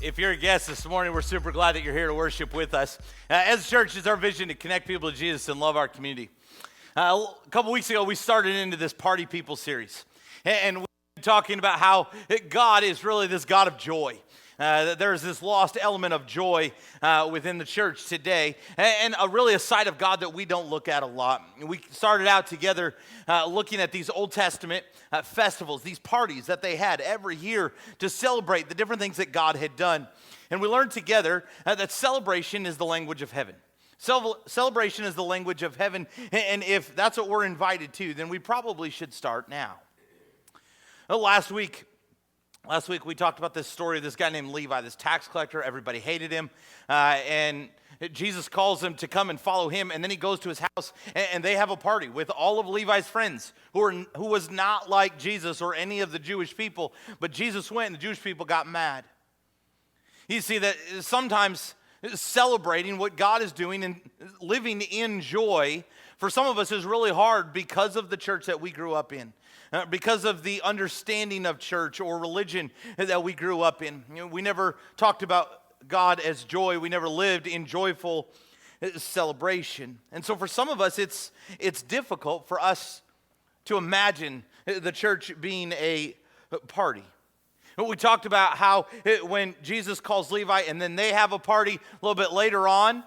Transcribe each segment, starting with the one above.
If you're a guest this morning, we're super glad that you're here to worship with us. As a church, it's our vision to connect people to Jesus and love our community. A couple weeks ago, we started into this Party People series. And we've been talking about how God is really this God of joy. There's this lost element of joy within the church today, and really a side of God that we don't look at a lot. We started out together looking at these Old Testament festivals, these parties that they had every year to celebrate the different things that God had done. And we learned together that celebration is the language of heaven. Celebration is the language of heaven, and if that's what we're invited to, then we probably should start now. Last week we talked about this story of this guy named Levi, this tax collector. Everybody hated him, and Jesus calls him to come and follow him, and then he goes to his house, and they have a party with all of Levi's friends who was not like Jesus or any of the Jewish people, but Jesus went, and the Jewish people got mad. You see that sometimes celebrating what God is doing and living in joy for some of us is really hard because of the church that we grew up in. Because of the understanding of church or religion that we grew up in. We never talked about God as joy. We never lived in joyful celebration. And so for some of us, it's difficult for us to imagine the church being a party. We talked about how when Jesus calls Levi and then they have a party a little bit later on,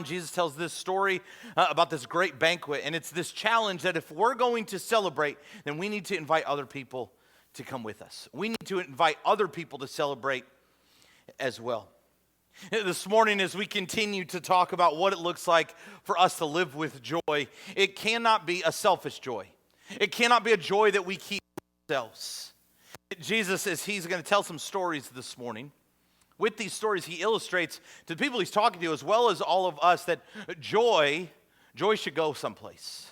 Jesus tells this story about this great banquet, and it's this challenge that if we're going to celebrate, then we need to invite other people to come with us. We need to invite other people to celebrate as well. This morning, as we continue to talk about what it looks like for us to live with joy, it cannot be a selfish joy. It cannot be a joy that we keep for ourselves. Jesus, as he's going to tell some stories this morning, with these stories, he illustrates to the people he's talking to, as well as all of us, that joy should go someplace.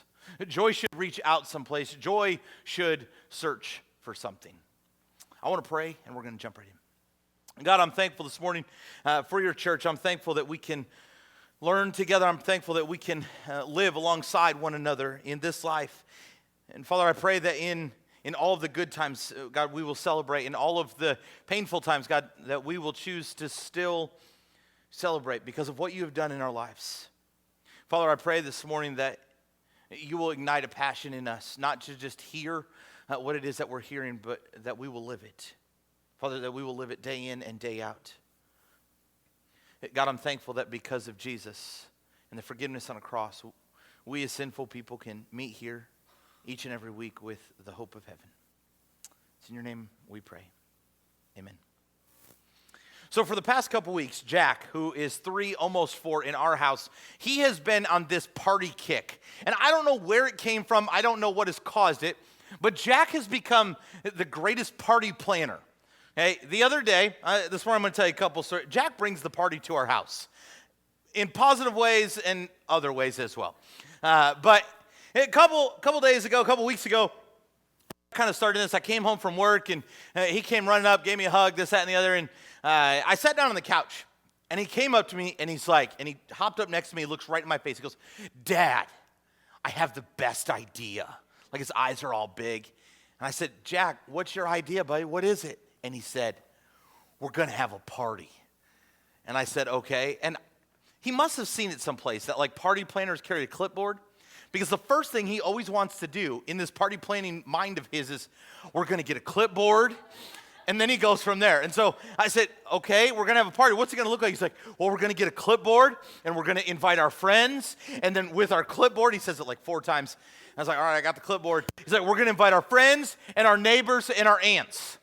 Joy should reach out someplace. Joy should search for something. I want to pray, and we're going to jump right in. God, I'm thankful this morning for your church. I'm thankful that we can learn together. I'm thankful that we can live alongside one another in this life. And Father, I pray that in all of the good times, God, we will celebrate. In all of the painful times, God, that we will choose to still celebrate because of what you have done in our lives. Father, I pray this morning that you will ignite a passion in us, not to just hear what it is that we're hearing, but that we will live it. Father, that we will live it day in and day out. God, I'm thankful that because of Jesus and the forgiveness on a cross, we as sinful people can meet here each and every week with the hope of heaven. It's in your name we pray. Amen. So for the past couple weeks, Jack, who is 3, almost 4 in our house, he has been on this party kick. And I don't know where it came from. I don't know what has caused it. But Jack has become the greatest party planner. Hey, the other day, this morning I'm going to tell you a couple stories. Jack brings the party to our house in positive ways and other ways as well. But a couple weeks ago, I kind of started this. I came home from work, and he came running up, gave me a hug, this, that, and the other, and I sat down on the couch, and he came up to me, and he hopped up next to me, he looks right in my face, he goes, "Dad, I have the best idea." Like his eyes are all big. And I said, "Jack, what's your idea, buddy? What is it?" And he said, "We're going to have a party." And I said, "Okay." And he must have seen it someplace that like party planners carry a clipboard. Because the first thing he always wants to do in this party planning mind of his is, we're going to get a clipboard, and then he goes from there. And so I said, "Okay, we're going to have a party. What's it going to look like?" He's like, "Well, we're going to get a clipboard, and we're going to invite our friends, and then with our clipboard," he says it like 4 times. I was like, "All right, I got the clipboard." He's like, "We're going to invite our friends and our neighbors and our aunts."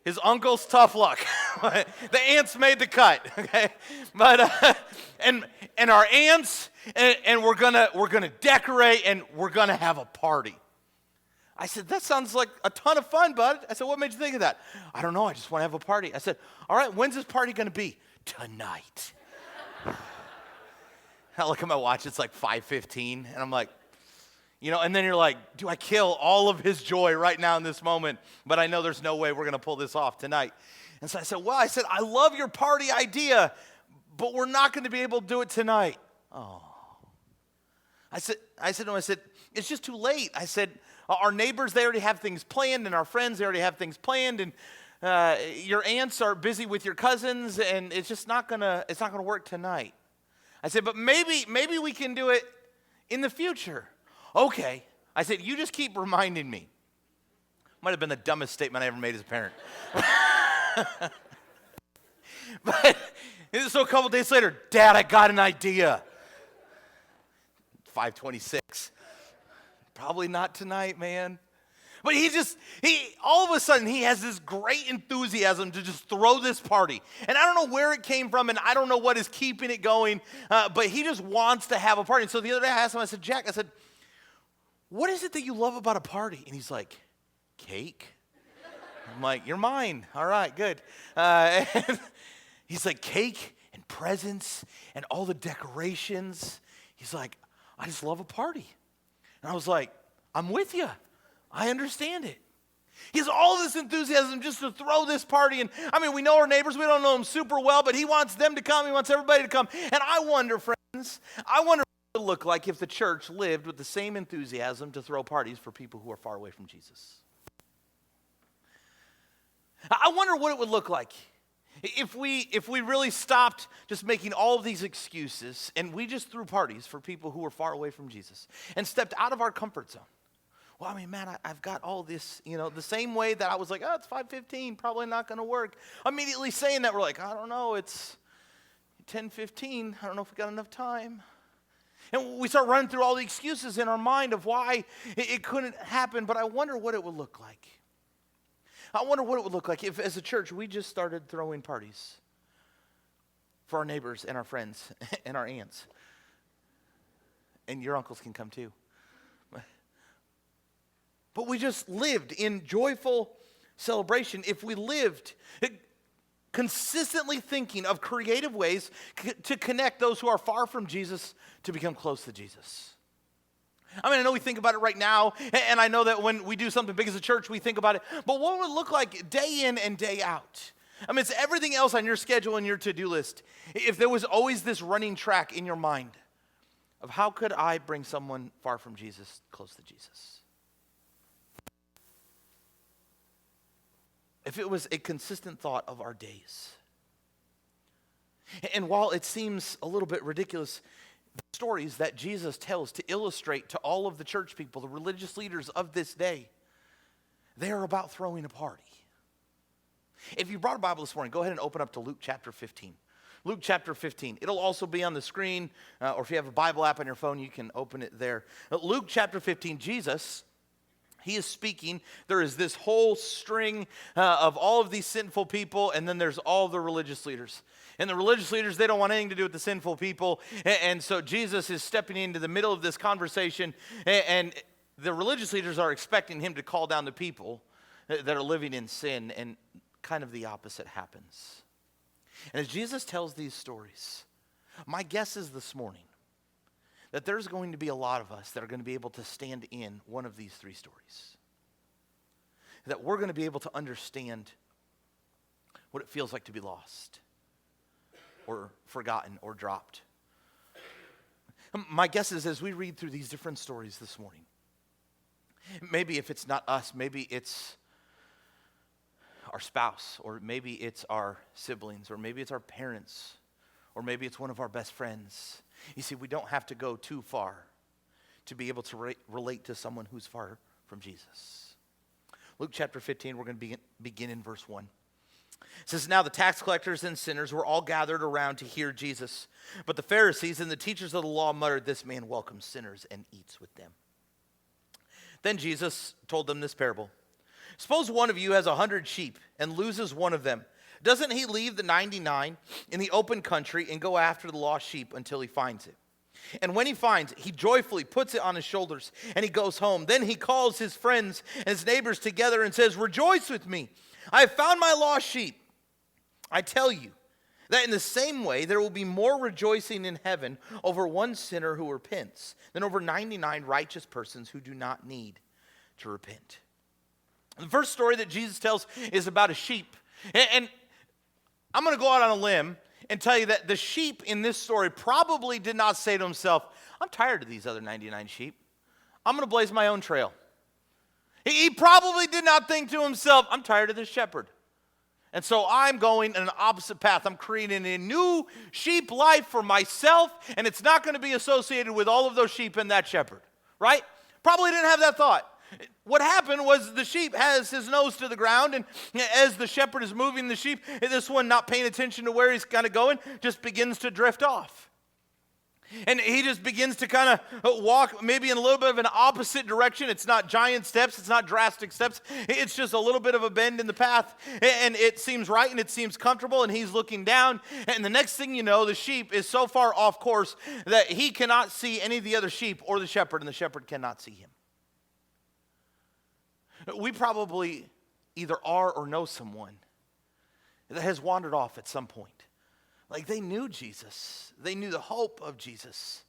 His uncle's tough luck. The aunts made the cut, okay? But and our aunts, and we're gonna decorate, and we're gonna have a party. I said, "That sounds like a ton of fun, bud." I said, "What made you think of that?" "I don't know. I just want to have a party." I said, "All right, when's this party gonna be?" "Tonight." I look at my watch. It's like 5:15, and I'm like, and then you're like, do I kill all of his joy right now in this moment? But I know there's no way we're going to pull this off tonight. And so I said, "I love your party idea, but we're not going to be able to do it tonight." Oh. I said, "It's just too late." I said, "Our neighbors, they already have things planned, and our friends, they already have things planned, and your aunts are busy with your cousins, and it's not gonna work tonight. I said, but maybe we can do it in the future. Okay. I said, you just keep reminding me. Might have been the dumbest statement I ever made as a parent. But so a couple days later, Dad, I got an idea. 5:26. Probably not tonight, man. But he all of a sudden, he has this great enthusiasm to just throw this party. And I don't know where it came from, and I don't know what is keeping it going, but he just wants to have a party. And so the other day I asked him, I said, Jack, what is it that you love about a party? And he's like, cake. I'm like, you're mine. All right, good. And he's like, cake and presents and all the decorations. He's like, I just love a party. And I was like, I'm with you. I understand it. He has all this enthusiasm just to throw this party. And I mean, we know our neighbors. We don't know them super well, but he wants them to come. He wants everybody to come. And I wonder, friends, what it would look like if the church lived with the same enthusiasm to throw parties for people who are far away from Jesus. I wonder what it would look like if we really stopped just making all of these excuses and we just threw parties for people who are far away from Jesus and stepped out of our comfort zone. Well, I mean, man, I've got all this, the same way that I was like, oh, it's 5:15, probably not going to work. Immediately saying that, we're like, I don't know, it's 10:15, I don't know if we got enough time. And we start running through all the excuses in our mind of why it couldn't happen, but I wonder what it would look like. I wonder what it would look like if, as a church, we just started throwing parties for our neighbors and our friends and our aunts. And your uncles can come too. But we just lived in joyful celebration. If we lived consistently thinking of creative ways to connect those who are far from Jesus to become close to Jesus. I mean, I know we think about it right now, and I know that when we do something big as a church, we think about it. But what would it look like day in and day out? I mean, it's everything else on your schedule and your to-do list. If there was always this running track in your mind of how could I bring someone far from Jesus close to Jesus? If it was a consistent thought of our days. And while it seems a little bit ridiculous, the stories that Jesus tells to illustrate to all of the church people, the religious leaders of this day, they are about throwing a party. If you brought a Bible this morning, go ahead and open up to Luke chapter 15. Luke chapter 15. It'll also be on the screen, or if you have a Bible app on your phone, you can open it there. Luke chapter 15, Jesus, he is speaking. There is this whole string of all of these sinful people, and then there's all the religious leaders. And the religious leaders, they don't want anything to do with the sinful people. And so Jesus is stepping into the middle of this conversation, and the religious leaders are expecting him to call down the people that are living in sin, and kind of the opposite happens. And as Jesus tells these stories, my guess is this morning that there's going to be a lot of us that are going to be able to stand in one of these three stories. That we're going to be able to understand what it feels like to be lost or forgotten or dropped. My guess is as we read through these different stories this morning, maybe if it's not us, maybe it's our spouse, or maybe it's our siblings, or maybe it's our parents, or maybe it's one of our best friends. You see, we don't have to go too far to be able to relate to someone who's far from Jesus. Luke chapter 15, we're going to begin in verse 1. It says, now the tax collectors and sinners were all gathered around to hear Jesus. But the Pharisees and the teachers of the law muttered, this man welcomes sinners and eats with them. Then Jesus told them this parable. Suppose one of you has 100 sheep and loses one of them. Doesn't he leave the 99 in the open country and go after the lost sheep until he finds it? And when he finds it, he joyfully puts it on his shoulders and he goes home. Then he calls his friends and his neighbors together and says, rejoice with me. I have found my lost sheep. I tell you that in the same way, there will be more rejoicing in heaven over one sinner who repents than over 99 righteous persons who do not need to repent. The first story that Jesus tells is about a sheep. And I'm going to go out on a limb and tell you that the sheep in this story probably did not say to himself, I'm tired of these other 99 sheep. I'm going to blaze my own trail. He probably did not think to himself, I'm tired of this shepherd. And so I'm going in an opposite path. I'm creating a new sheep life for myself, and it's not going to be associated with all of those sheep and that shepherd, right? Probably didn't have that thought. What happened was the sheep has his nose to the ground, and as the shepherd is moving the sheep, this one not paying attention to where he's kind of going, just begins to drift off. And he just begins to kind of walk maybe in a little bit of an opposite direction. It's not giant steps. It's not drastic steps. It's just a little bit of a bend in the path. And it seems right and it seems comfortable. And he's looking down. And the next thing you know, the sheep is so far off course that he cannot see any of the other sheep or the shepherd. And the shepherd cannot see him. We probably either are or know someone that has wandered off at some point. Like they knew Jesus. They knew the hope of Jesus.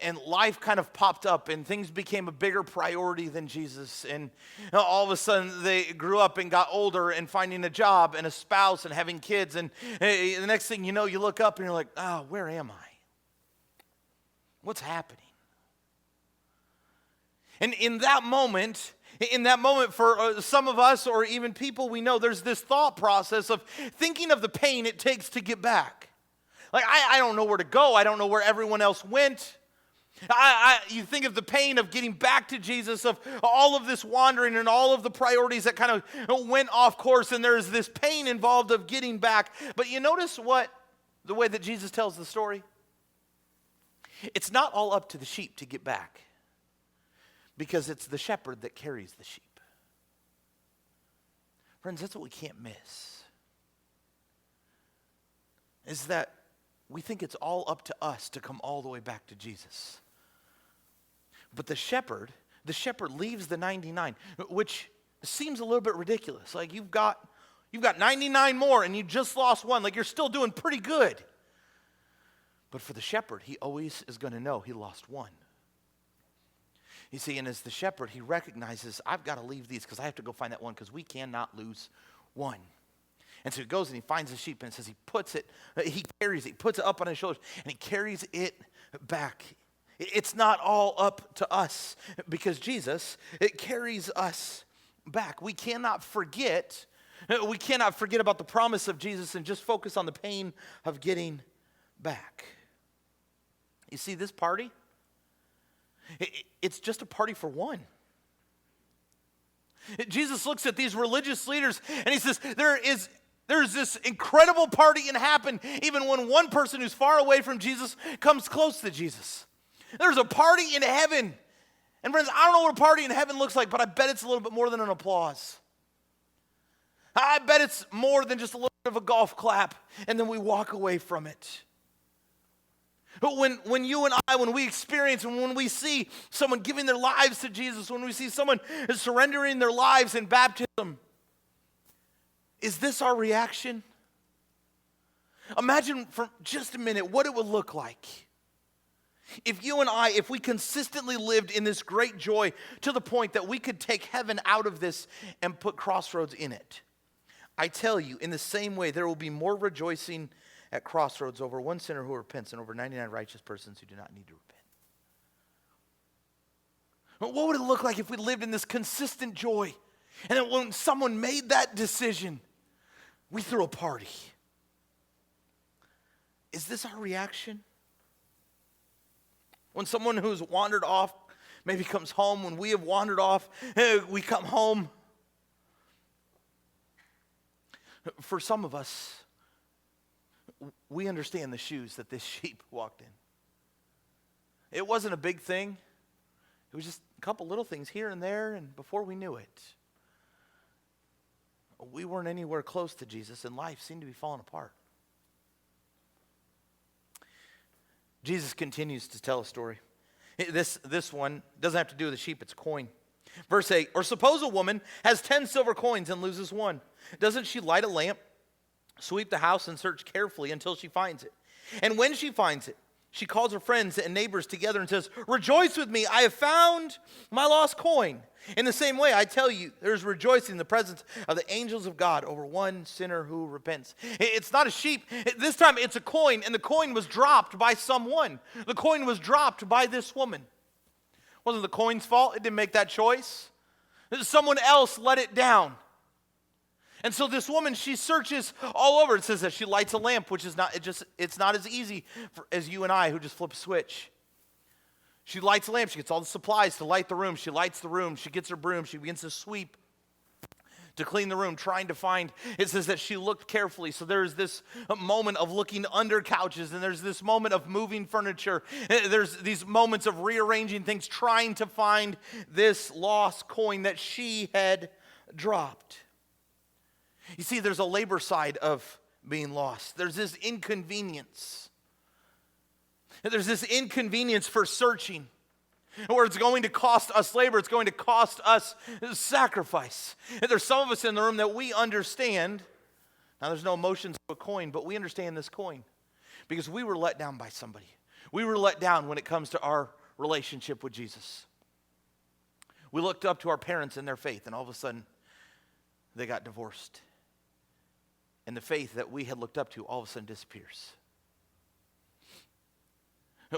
And life kind of popped up and things became a bigger priority than Jesus. And all of a sudden they grew up and got older and finding a job and a spouse and having kids. And the next thing you know, you look up and you're like, oh, where am I? What's happening? And in that moment for some of us or even people we know, there's this thought process of thinking of the pain it takes to get back. Like, I don't know where to go. I don't know where everyone else went. You think of the pain of getting back to Jesus, of all of this wandering and all of the priorities that kind of went off course, and there's this pain involved of getting back. But you notice the way that Jesus tells the story? It's not all up to the sheep to get back. Because it's the shepherd that carries the sheep. Friends, that's what we can't miss. Is that we think it's all up to us to come all the way back to Jesus. But the shepherd leaves the 99, which seems a little bit ridiculous. Like you've got 99 more and you just lost one. Like you're still doing pretty good. But for the shepherd, he always is going to know he lost one. You see, and as the shepherd, he recognizes, I've got to leave these because I have to go find that one because we cannot lose one. And so he goes and he finds the sheep and it says he carries it, he puts it up on his shoulders and he carries it back. It's not all up to us because Jesus, it carries us back. We cannot forget about the promise of Jesus and just focus on the pain of getting back. You see, this party, it's just a party for one. Jesus looks at these religious leaders and he says, there's this incredible party can happen even when one person who's far away from Jesus comes close to Jesus. There's a party in heaven. And friends, I don't know what a party in heaven looks like, but I bet it's a little bit more than an applause. I bet it's more than just a little bit of a golf clap and then we walk away from it. But when you and I, when we experience and when we see someone giving their lives to Jesus, when we see someone surrendering their lives in baptism, is this our reaction? Imagine for just a minute what it would look like if you and I, if we consistently lived in this great joy to the point that we could take heaven out of this and put Crossroads in it. I tell you, in the same way, there will be more rejoicing at Crossroads over one sinner who repents and over 99 righteous persons who do not need to repent. What would it look like if we lived in this consistent joy? And then when someone made that decision, we threw a party. Is this our reaction? When someone who's wandered off maybe comes home, when we have wandered off, we come home. For some of us, we understand the shoes that this sheep walked in. It wasn't a big thing. It was just a couple little things here and there, and before we knew it, we weren't anywhere close to Jesus, and life seemed to be falling apart. Jesus continues to tell a story. This one doesn't have to do with the sheep, it's a coin. Verse 8, or suppose a woman has 10 silver coins and loses one. Doesn't she light a lamp, sweep the house, and search carefully until she finds it? And when she finds it, she calls her friends and neighbors together and says, rejoice with me, I have found my lost coin. In the same way, I tell you, there's rejoicing in the presence of the angels of God over one sinner who repents. It's not a sheep. This time it's a coin, and the coin was dropped by someone. The coin was dropped by this woman. It wasn't the coin's fault. It didn't make that choice. Someone else let it down. And so this woman, she searches all over. It says that she lights a lamp, which is it's not as easy as you and I who just flip a switch. She lights a lamp. She gets all the supplies to light the room. She lights the room. She gets her broom. She begins to sweep, to clean the room, trying to find. It says that she looked carefully. So there's this moment of looking under couches, and there's this moment of moving furniture. There's these moments of rearranging things, trying to find this lost coin that she had dropped. You see, there's a labor side of being lost. There's this inconvenience. There's this inconvenience for searching, where it's going to cost us labor, it's going to cost us sacrifice. And there's some of us in the room that we understand, now there's no emotions to a coin, but we understand this coin because we were let down by somebody. We were let down when it comes to our relationship with Jesus. We looked up to our parents in their faith, and all of a sudden, they got divorced. And the faith that we had looked up to all of a sudden disappears.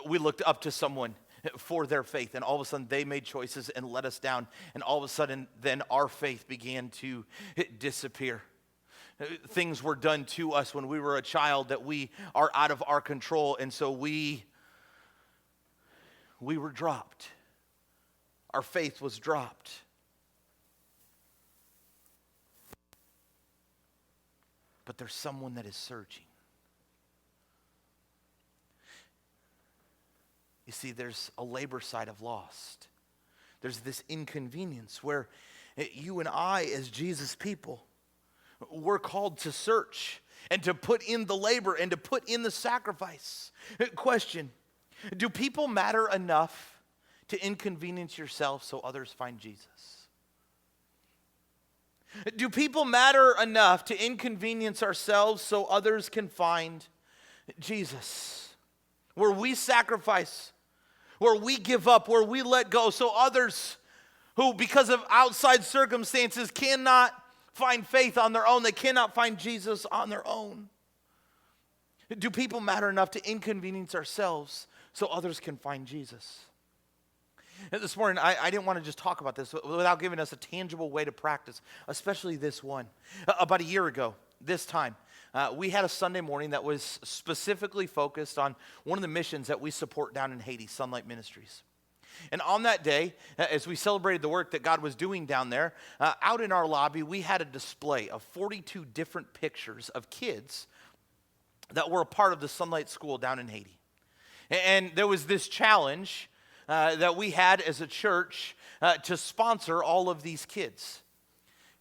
We looked up to someone for their faith, and all of a sudden they made choices and let us down, and all of a sudden then our faith began to disappear. Things were done to us when we were a child that we are out of our control, and so we were dropped. Our faith was dropped. But there's someone that is searching. You see, there's a labor side of lost. There's this inconvenience where you and I, as Jesus people, we're called to search and to put in the labor and to put in the sacrifice. Question, do people matter enough to inconvenience yourself so others find Jesus? Do people matter enough to inconvenience ourselves so others can find Jesus? Where we sacrifice, where we give up, where we let go, so others who, because of outside circumstances, cannot find faith on their own, they cannot find Jesus on their own. Do people matter enough to inconvenience ourselves so others can find Jesus? And this morning, I didn't want to just talk about this without giving us a tangible way to practice, especially this one. About a year ago, this time, we had a Sunday morning that was specifically focused on one of the missions that we support down in Haiti, Sunlight Ministries. And on that day, as we celebrated the work that God was doing down there, out in our lobby, we had a display of 42 different pictures of kids that were a part of the Sunlight School down in Haiti. And there was this challenge that we had as a church to sponsor all of these kids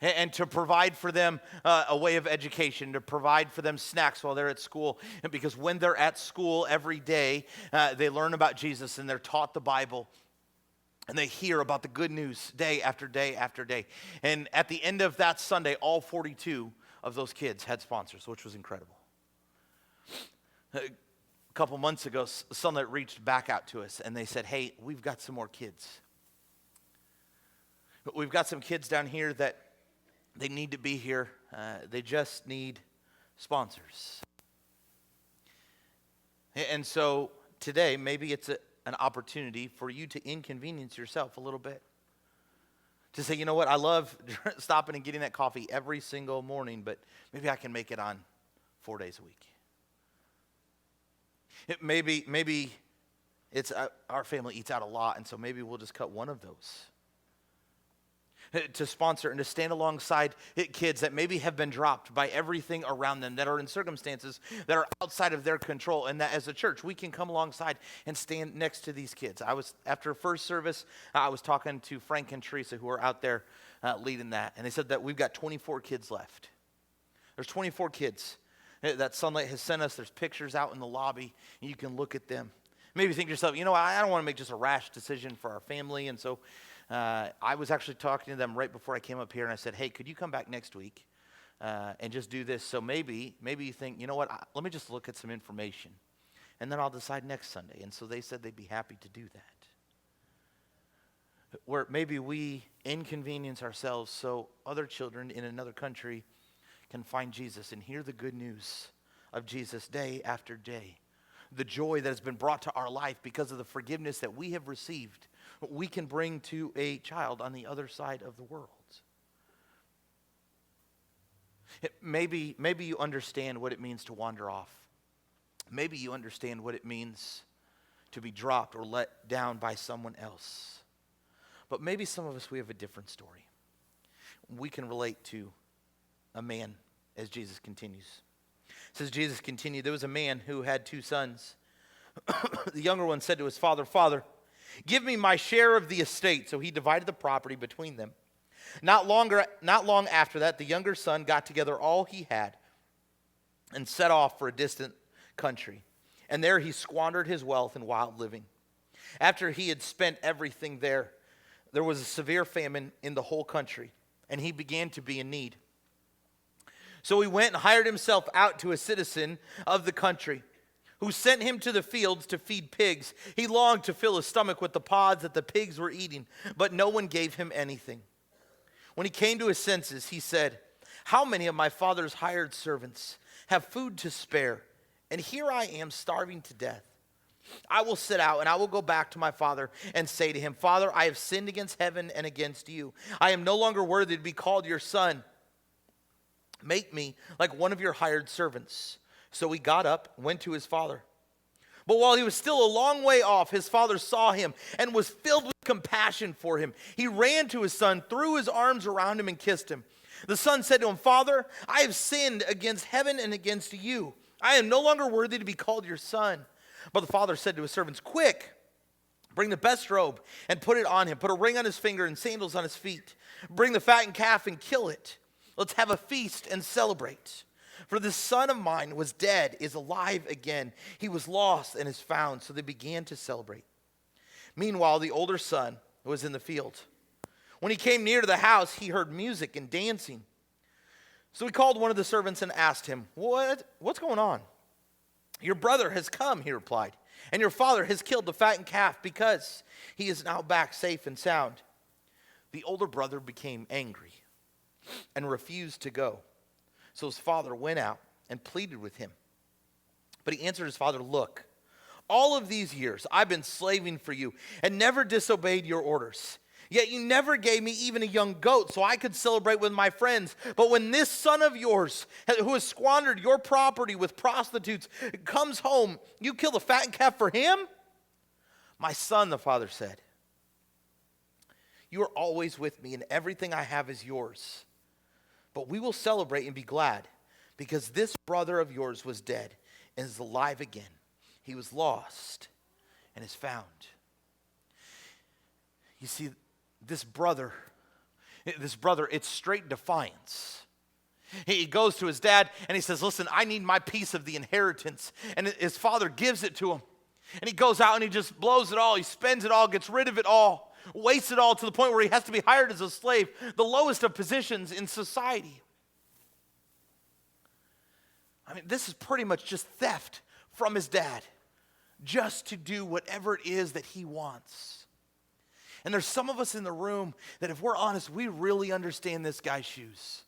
and to provide for them a way of education, to provide for them snacks while they're at school. And because when they're at school every day, they learn about Jesus and they're taught the Bible. And they hear about the good news day after day after day. And at the end of that Sunday, all 42 of those kids had sponsors, which was incredible. A couple months ago, Sunlight reached back out to us and they said, hey, we've got some more kids. We've got some kids down here that they need to be here. They just need sponsors. And so today, maybe it's an opportunity for you to inconvenience yourself a little bit. To say, you know what, I love stopping and getting that coffee every single morning, but maybe I can make it on 4 days a week. Maybe it's our family eats out a lot, and so maybe we'll just cut one of those to sponsor and to stand alongside kids that maybe have been dropped by everything around them, that are in circumstances that are outside of their control, and that as a church we can come alongside and stand next to these kids. After first service, I was talking to Frank and Teresa, who are out there leading that, and they said that we've got 24 kids left. There's 24 kids that Sunlight has sent us. There's pictures out in the lobby, and you can look at them. Maybe think to yourself, you know, I don't want to make just a rash decision for our family, and so I was actually talking to them right before I came up here, and I said, hey, could you come back next week and just do this? So maybe you think, you know what, let me just look at some information, and then I'll decide next Sunday. And so they said they'd be happy to do that. Where maybe we inconvenience ourselves so other children in another country can find Jesus and hear the good news of Jesus day after day. The joy that has been brought to our life because of the forgiveness that we have received, we can bring to a child on the other side of the world. Maybe you understand what it means to wander off. Maybe you understand what it means to be dropped or let down by someone else. But maybe some of us, we have a different story. We can relate to a man as Jesus continues. It says, Jesus continued, there was a man who had 2 sons. The younger one said to his father, Father, give me my share of the estate. So he divided the property between them. Not long after that, the younger son got together all he had and set off for a distant country. And there he squandered his wealth in wild living. After he had spent everything there was a severe famine in the whole country, and he began to be in need. So he went and hired himself out to a citizen of the country, who sent him to the fields to feed pigs. He longed to fill his stomach with the pods that the pigs were eating, but no one gave him anything. When he came to his senses, he said, how many of my father's hired servants have food to spare? And here I am starving to death. I will sit out and I will go back to my father and say to him, Father, I have sinned against heaven and against you. I am no longer worthy to be called your son. Make me like one of your hired servants. So he got up, went to his father. But while he was still a long way off, his father saw him and was filled with compassion for him. He ran to his son, threw his arms around him, and kissed him. The son said to him, Father, I have sinned against heaven and against you. I am no longer worthy to be called your son. But the father said to his servants, quick, bring the best robe and put it on him. Put a ring on his finger and sandals on his feet. Bring the fattened calf and kill it. Let's have a feast and celebrate. For this son of mine was dead, is alive again. He was lost and is found. So they began to celebrate. Meanwhile, the older son was in the field. When he came near to the house, he heard music and dancing. So he called one of the servants and asked him, What's going on? Your brother has come, he replied, and your father has killed the fattened calf because he is now back safe and sound. The older brother became angry and refused to go. So his father went out and pleaded with him. But he answered his father, Look, all of these years I've been slaving for you and never disobeyed your orders. Yet you never gave me even a young goat so I could celebrate with my friends. But when this son of yours, who has squandered your property with prostitutes, comes home, you kill the fattened calf for him? My son, the father said, you are always with me and everything I have is yours. But we will celebrate and be glad because this brother of yours was dead and is alive again. He was lost and is found. You see, this brother, it's straight defiance. He goes to his dad and he says, listen, I need my piece of the inheritance. And his father gives it to him. And he goes out and he just blows it all. He spends it all, gets rid of it all, wastes it all to the point where he has to be hired as a slave, the lowest of positions in society. I mean, this is pretty much just theft from his dad, just to do whatever it is that he wants. And there's some of us in the room that, if we're honest, we really understand this guy's shoes.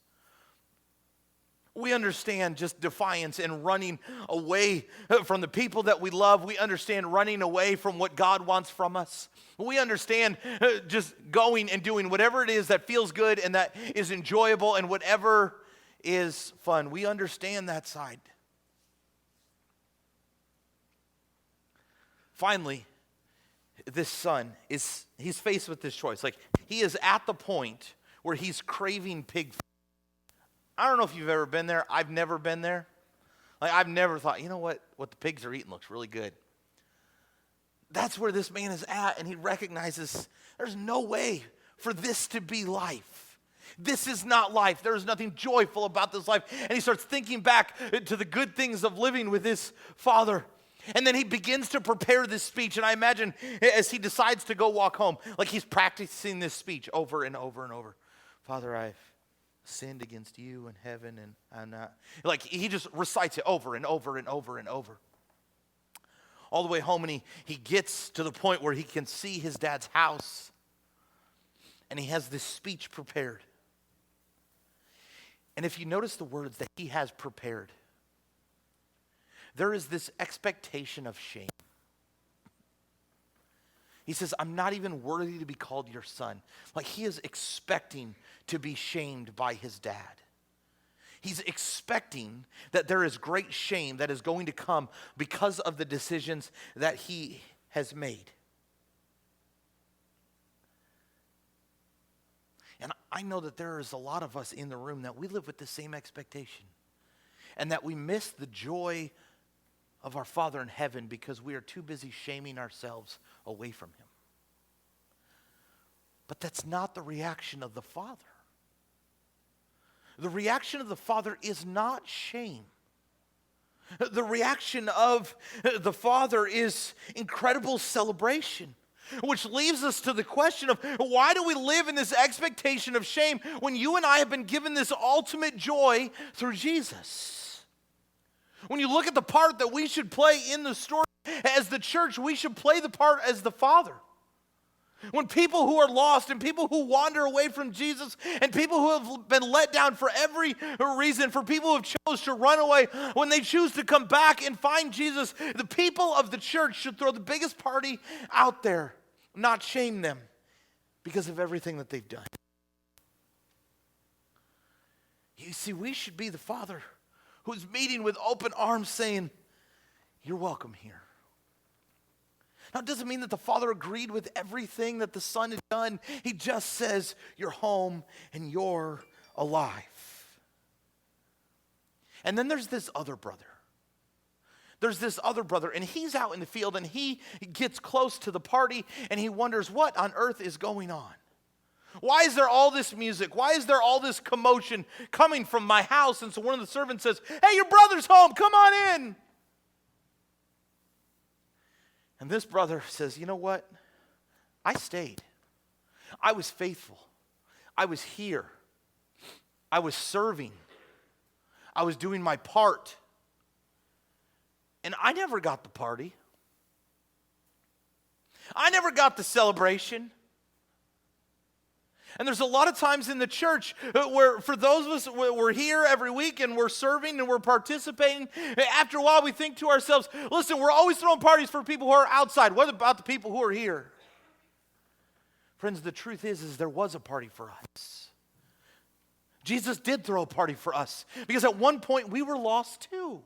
We understand just defiance and running away from the people that we love. We understand running away from what God wants from us. We understand just going and doing whatever it is that feels good and that is enjoyable and whatever is fun. We understand that side. Finally, this son he's faced with this choice. Like, he is at the point where he's craving pig food. I don't know if you've ever been there. I've never been there. Like, I've never thought, you know what the pigs are eating looks really good. That's where this man is at, and he recognizes there's no way for this to be life. This is not life. There is nothing joyful about this life. And he starts thinking back to the good things of living with his father. And then he begins to prepare this speech. And I imagine as he decides to go walk home, like he's practicing this speech over and over and over. Father, I've sinned against you in heaven, and I'm not. Like, he just recites it over and over and over and over. All the way home, and he gets to the point where he can see his dad's house. And he has this speech prepared. And if you notice the words that he has prepared, there is this expectation of shame. He says, I'm not even worthy to be called your son. Like, he is expecting to be shamed by his dad. He's expecting that there is great shame that is going to come because of the decisions that he has made. And I know that there is a lot of us in the room that we live with the same expectation, and that we miss the joy of our Father in heaven because we are too busy shaming ourselves away from him. But that's not the reaction of the Father. The reaction of the Father is not shame. The reaction of the Father is incredible celebration, which leaves us to the question of why do we live in this expectation of shame when you and I have been given this ultimate joy through Jesus? When you look at the part that we should play in the story as the church, we should play the part as the Father. When people who are lost and people who wander away from Jesus and people who have been let down for every reason, for people who have chose to run away, when they choose to come back and find Jesus, the people of the church should throw the biggest party out there, not shame them because of everything that they've done. You see, we should be the Father who's meeting with open arms saying, "You're welcome here." Now, it doesn't mean that the Father agreed with everything that the Son had done. He just says, "You're home and you're alive." And then there's this other brother. And he's out in the field, and he gets close to the party, and he wonders, what on earth is going on? Why is there all this music? Why is there all this commotion coming from my house? And so one of the servants says, "Hey, your brother's home. Come on in." And this brother says, "You know what? I stayed. I was faithful. I was here. I was serving. I was doing my part. And I never got the party. I never got the celebration." And there's a lot of times in the church where for those of us, we're here every week and we're serving and we're participating. After a while, we think to ourselves, listen, we're always throwing parties for people who are outside. What about the people who are here? Friends, the truth is there was a party for us. Jesus did throw a party for us because at one point we were lost too.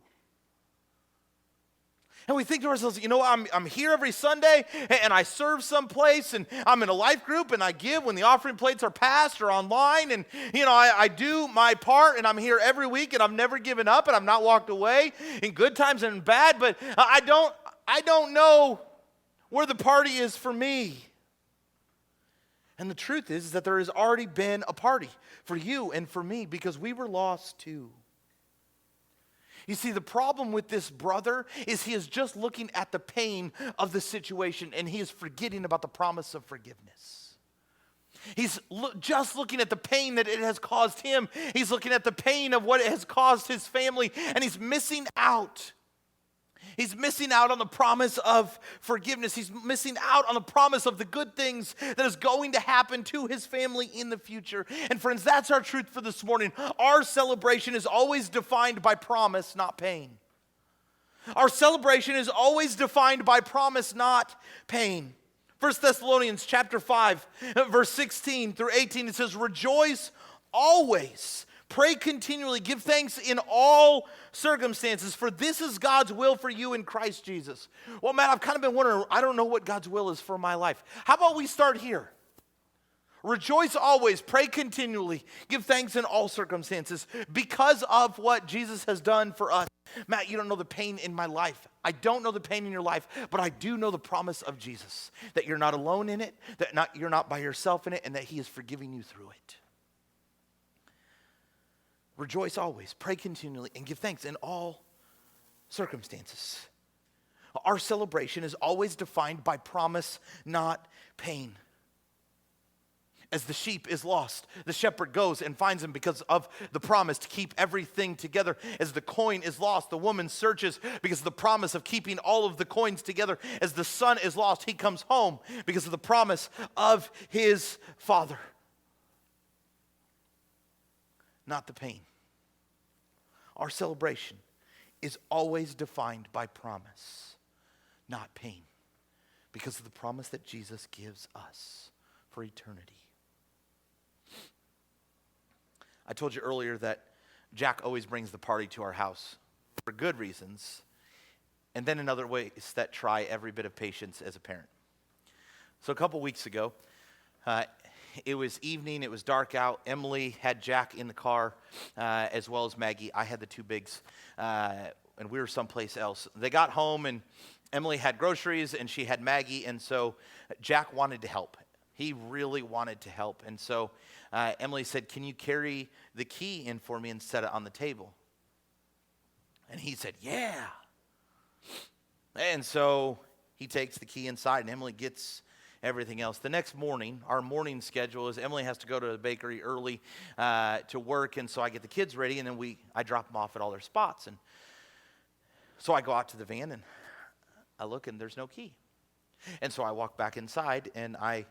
And we think to ourselves, you know, I'm here every Sunday and I serve someplace and I'm in a life group and I give when the offering plates are passed or online and, you know, I do my part and I'm here every week and I've never given up and I've not walked away in good times and in bad, but I don't know where the party is for me. And the truth is that there has already been a party for you and for me because we were lost too. You see, the problem with this brother is he is just looking at the pain of the situation and he is forgetting about the promise of forgiveness. He's just looking at the pain that it has caused him. He's looking at the pain of what it has caused his family, and he's missing out. He's missing out on the promise of forgiveness. He's missing out on the promise of the good things that is going to happen to his family in the future. And friends, that's our truth for this morning. Our celebration is always defined by promise, not pain. Our celebration is always defined by promise, not pain. 1 Thessalonians chapter 5, verse 16 through 18, it says, "Rejoice always. Pray continually, give thanks in all circumstances, for this is God's will for you in Christ Jesus." Well, Matt, I've kind of been wondering, I don't know what God's will is for my life. How about we start here? Rejoice always, pray continually, give thanks in all circumstances, because of what Jesus has done for us. Matt, you don't know the pain in my life. I don't know the pain in your life, but I do know the promise of Jesus, that you're not alone in it, that you're not by yourself in it, and that he is forgiving you through it. Rejoice always, pray continually, and give thanks in all circumstances. Our celebration is always defined by promise, not pain. As the sheep is lost, the shepherd goes and finds him because of the promise to keep everything together. As the coin is lost, the woman searches because of the promise of keeping all of the coins together. As the son is lost, he comes home because of the promise of his father. Not the pain. Our celebration is always defined by promise, not pain, because of the promise that Jesus gives us for eternity. I told you earlier that Jack always brings the party to our house for good reasons, and then in other ways that try every bit of patience as a parent. So a couple weeks ago, it was evening, it was dark out. Emily had Jack in the car, as well as Maggie. I had the two bigs, and we were someplace else. They got home, and Emily had groceries, and she had Maggie, and so Jack wanted to help. He really wanted to help, and so Emily said, "Can you carry the key in for me and set it on the table?" And he said, "Yeah." And so he takes the key inside, and Emily gets everything else. The next morning, our morning schedule is Emily has to go to the bakery early to work, and so I get the kids ready, and then I drop them off at all their spots. And so I go out to the van, and I look, and there's no key. And so I walk back inside, and I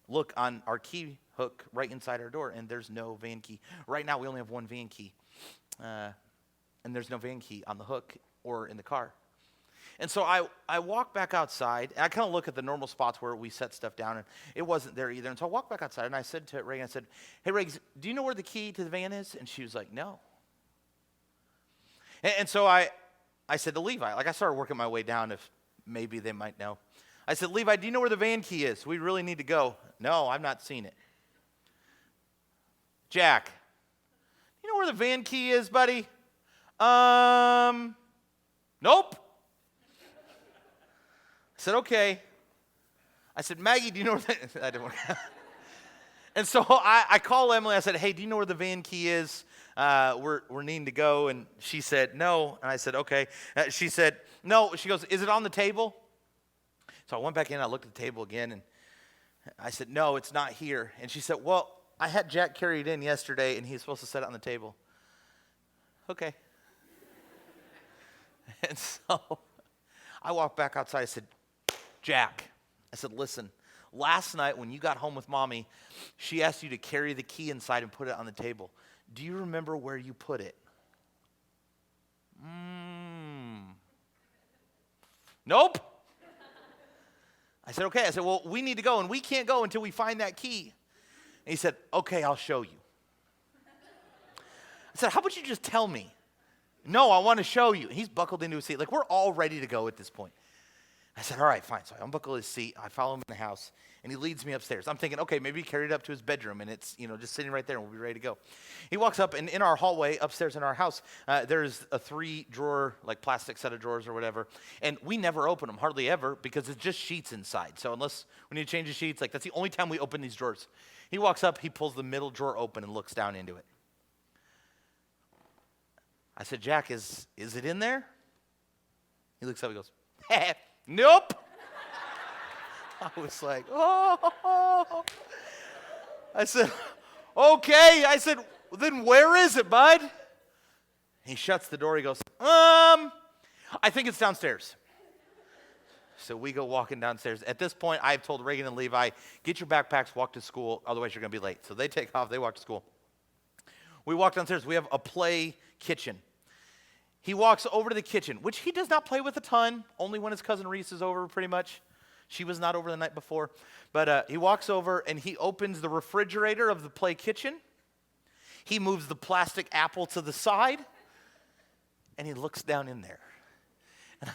look on our key hook right inside our door, and there's no van key. Right now, we only have one van key, and there's no van key on the hook or in the car. And so I walk back outside, and I kind of look at the normal spots where we set stuff down, and it wasn't there either. And so I walked back outside, and I said to Reagan, I said, "Hey, Reagan, do you know where the key to the van is?" And she was like, "No." And so I said to Levi, I started working my way down if maybe they might know. I said, "Levi, do you know where the van key is? We really need to go." "No, I've not seen it." "Jack, you know where the van key is, buddy?" "Nope." I said, "Okay." I said, "Maggie, do you know where I didn't want to. And so I call Emily. I said, "Hey, do you know where the van key is? We're needing to go." And she said, "No." And I said, "Okay." She said, "No." She goes, "Is it on the table?" So I went back in. I looked at the table again, and I said, "No, it's not here." And she said, "Well, I had Jack carry it in yesterday, and he's supposed to set it on the table." "Okay." And so I walked back outside. I said, "Jack," I said, "listen, last night when you got home with Mommy, she asked you to carry the key inside and put it on the table. Do you remember where you put it?" "Nope." I said, "Okay." I said, "Well, we need to go, and we can't go until we find that key." And he said, "Okay, I'll show you." I said, "How about you just tell me?" "No, I want to show you." And he's buckled into his seat. We're all ready to go at this point. I said, "All right, fine." So I unbuckle his seat. I follow him in the house, and he leads me upstairs. I'm thinking, okay, maybe he carried it up to his bedroom, and it's just sitting right there, and we'll be ready to go. He walks up, and in our hallway upstairs in our house, there's a 3-drawer, plastic set of drawers or whatever, and we never open them, hardly ever, because it's just sheets inside. So unless we need to change the sheets, that's the only time we open these drawers. He walks up, he pulls the middle drawer open and looks down into it. I said, "Jack, is it in there?" He looks up, he goes, "Nope." I was like, "Oh." I said, "Okay." I said, "Then where is it, bud?" He shuts the door. He goes, "I think it's downstairs." So we go walking downstairs. At this point, I've told Reagan and Levi, "Get your backpacks, walk to school, otherwise you're going to be late." So they take off. They walk to school. We walk downstairs. We have a play kitchen. He walks over to the kitchen, which he does not play with a ton, only when his cousin Reese is over, pretty much. She was not over the night before. But he walks over, and he opens the refrigerator of the play kitchen. He moves the plastic apple to the side, and he looks down in there. And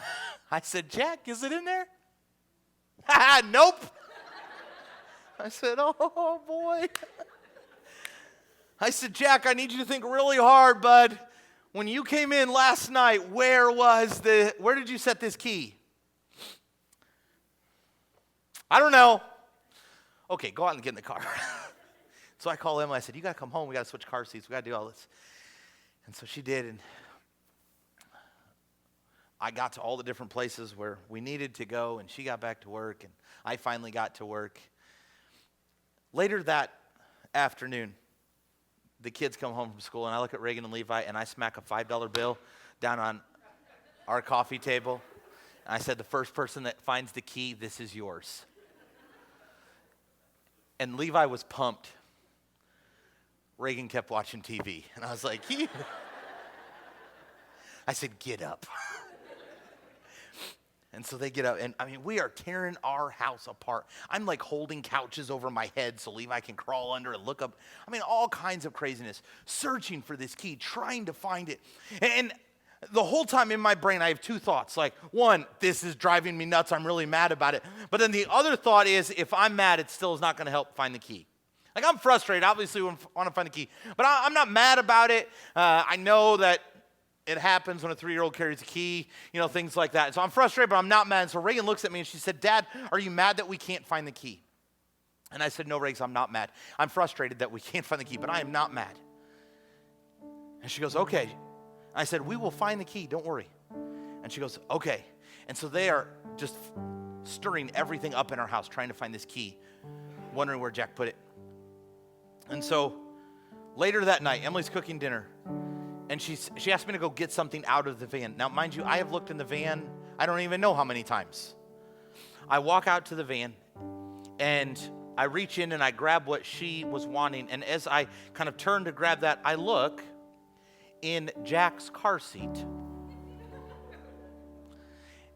I said, "Jack, is it in there?" "Nope." I said, "Oh, boy." I said, "Jack, I need you to think really hard, bud. When you came in last night, where did you set this key?" "I don't know." "Okay, go out and get in the car." So I called Emily. I said, "You got to come home. We got to switch car seats. We got to do all this." And so she did, and I got to all the different places where we needed to go, and she got back to work, and I finally got to work. Later that afternoon, the kids come home from school, and I look at Reagan and Levi, and I smack a $5 bill down on our coffee table. And I said, "The first person that finds the key, this is yours." And Levi was pumped. Reagan kept watching TV. And I was like, I said, "Get up." And so they get up, and I mean, we are tearing our house apart. I'm like holding couches over my head so Levi can crawl under and look up. I mean, all kinds of craziness, searching for this key, trying to find it. And the whole time in my brain, I have two thoughts. Like, one, this is driving me nuts. I'm really mad about it. But then the other thought is, if I'm mad, it still is not going to help find the key. Like, I'm frustrated, obviously, when I want to find the key. But I'm not mad about it. I know that it happens when a 3-year-old carries a key, things like that. So I'm frustrated, but I'm not mad. And so Reagan looks at me and she said, Dad, are you mad that we can't find the key? And I said, no, Reagan, I'm not mad. I'm frustrated that we can't find the key, but I am not mad. And she goes, okay. I said, we will find the key, don't worry. And she goes, okay. And so they are just stirring everything up in our house, trying to find this key, wondering where Jack put it. And so later that night, Emily's cooking dinner. And she asked me to go get something out of the van. Now, mind you, I have looked in the van, I don't even know how many times. I walk out to the van, and I reach in and I grab what she was wanting. And as I kind of turn to grab that, I look in Jack's car seat.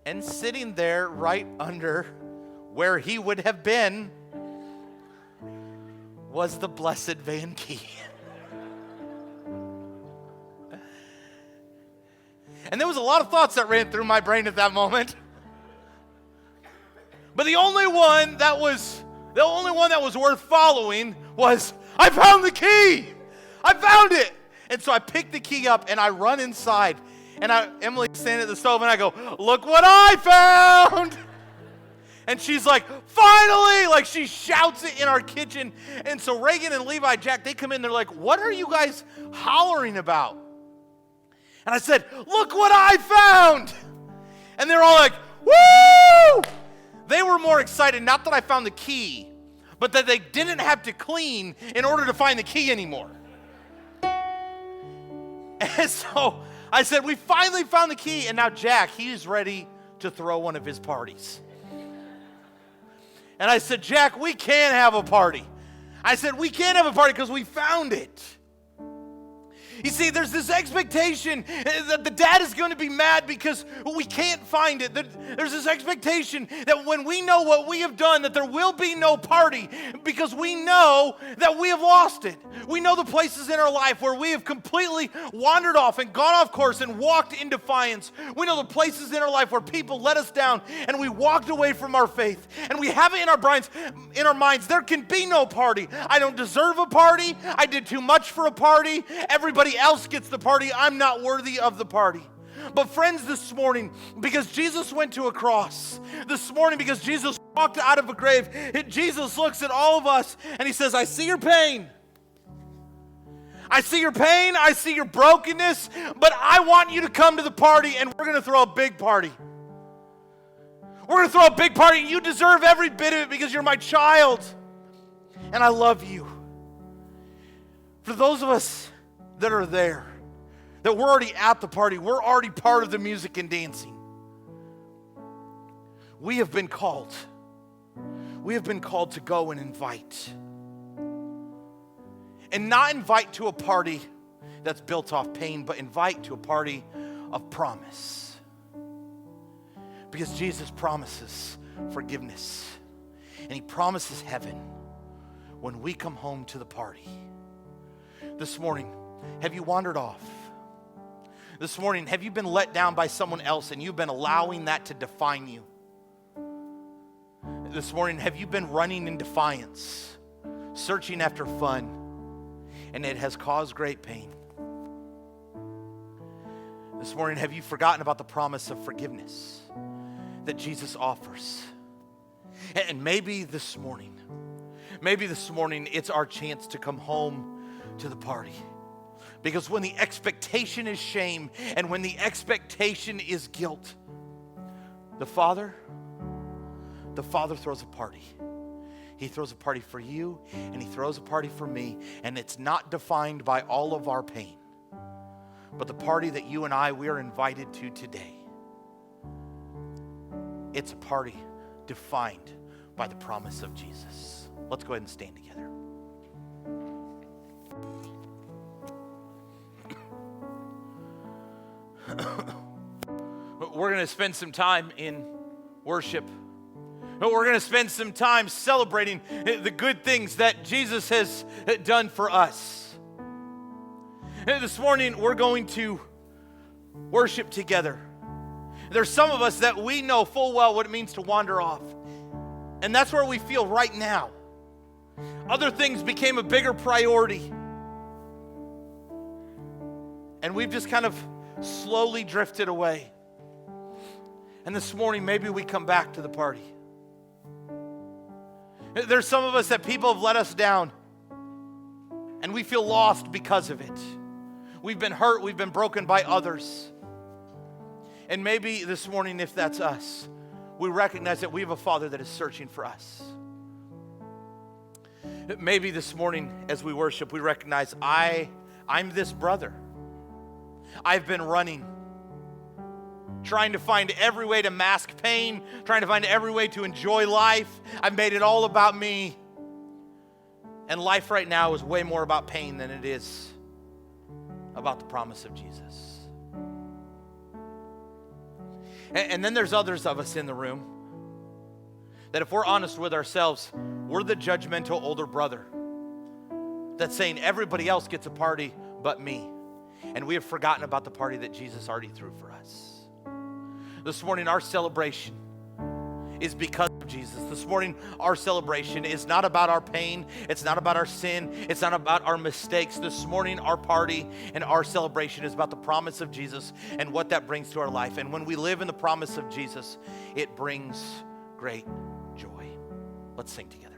And sitting there right under where he would have been was the blessed van key. And there was a lot of thoughts that ran through my brain at that moment. But the only one that was worth following was, I found the key. I found it. And so I picked the key up and I run inside. And Emily's standing at the stove and I go, look what I found. And she's like, finally! Like, she shouts it in our kitchen. And so Reagan and Levi, Jack, they come in. They're like, what are you guys hollering about? And I said, look what I found! And they're all like, woo! They were more excited, not that I found the key, but that they didn't have to clean in order to find the key anymore. And so I said, we finally found the key, and now Jack, he's ready to throw one of his parties. And I said, Jack, we can't have a party. I said, we can't have a party because we found it. You see, there's this expectation that the dad is going to be mad because we can't find it. There's this expectation that when we know what we have done, that there will be no party because we know that we have lost it. We know the places in our life where we have completely wandered off and gone off course and walked in defiance. We know the places in our life where people let us down and we walked away from our faith. And we have it in our minds, there can be no party. I don't deserve a party. I did too much for a party. Everybody else gets the party. I'm not worthy of the party. But friends, this morning, because Jesus went to a cross, this morning, because Jesus walked out of a grave, Jesus looks at all of us and he says, I see your pain. I see your pain. I see your brokenness, but I want you to come to the party and we're going to throw a big party. We're going to throw a big party. You deserve every bit of it because you're my child and I love you. For those of us that are there, that we're already at the party, we're already part of the music and dancing. We have been called. We have been called to go and invite. And not invite to a party that's built off pain, but invite to a party of promise. Because Jesus promises forgiveness. And he promises heaven when we come home to the party. This morning, have you wandered off? This morning, have you been let down by someone else and you've been allowing that to define you? This morning, have you been running in defiance, searching after fun, and it has caused great pain? This morning, have you forgotten about the promise of forgiveness that Jesus offers? And maybe this morning, it's our chance to come home to the party. Because when the expectation is shame and when the expectation is guilt, the Father throws a party. He throws a party for you and he throws a party for me, and it's not defined by all of our pain. But the party that you and we are invited to today, it's a party defined by the promise of Jesus. Let's go ahead and stand together. We're going to spend some time in worship. But we're going to spend some time celebrating the good things that Jesus has done for us. This morning, we're going to worship together. There's some of us that we know full well what it means to wander off. And that's where we feel right now. Other things became a bigger priority. And we've just kind of slowly drifted away. And this morning, maybe we come back to the party. There's some of us that people have let us down, and we feel lost because of it. We've been hurt, we've been broken by others. And maybe this morning, if that's us, we recognize that we have a Father that is searching for us. Maybe this morning, as we worship, we recognize I'm this brother. I've been running, trying to find every way to mask pain, trying to find every way to enjoy life. I've made it all about me. And life right now is way more about pain than it is about the promise of Jesus. And then there's others of us in the room that if we're honest with ourselves, we're the judgmental older brother that's saying everybody else gets a party but me. And we have forgotten about the party that Jesus already threw for us. This morning, our celebration is because of Jesus. This morning, our celebration is not about our pain. It's not about our sin. It's not about our mistakes. This morning, our party and our celebration is about the promise of Jesus and what that brings to our life. And when we live in the promise of Jesus, it brings great joy. Let's sing together.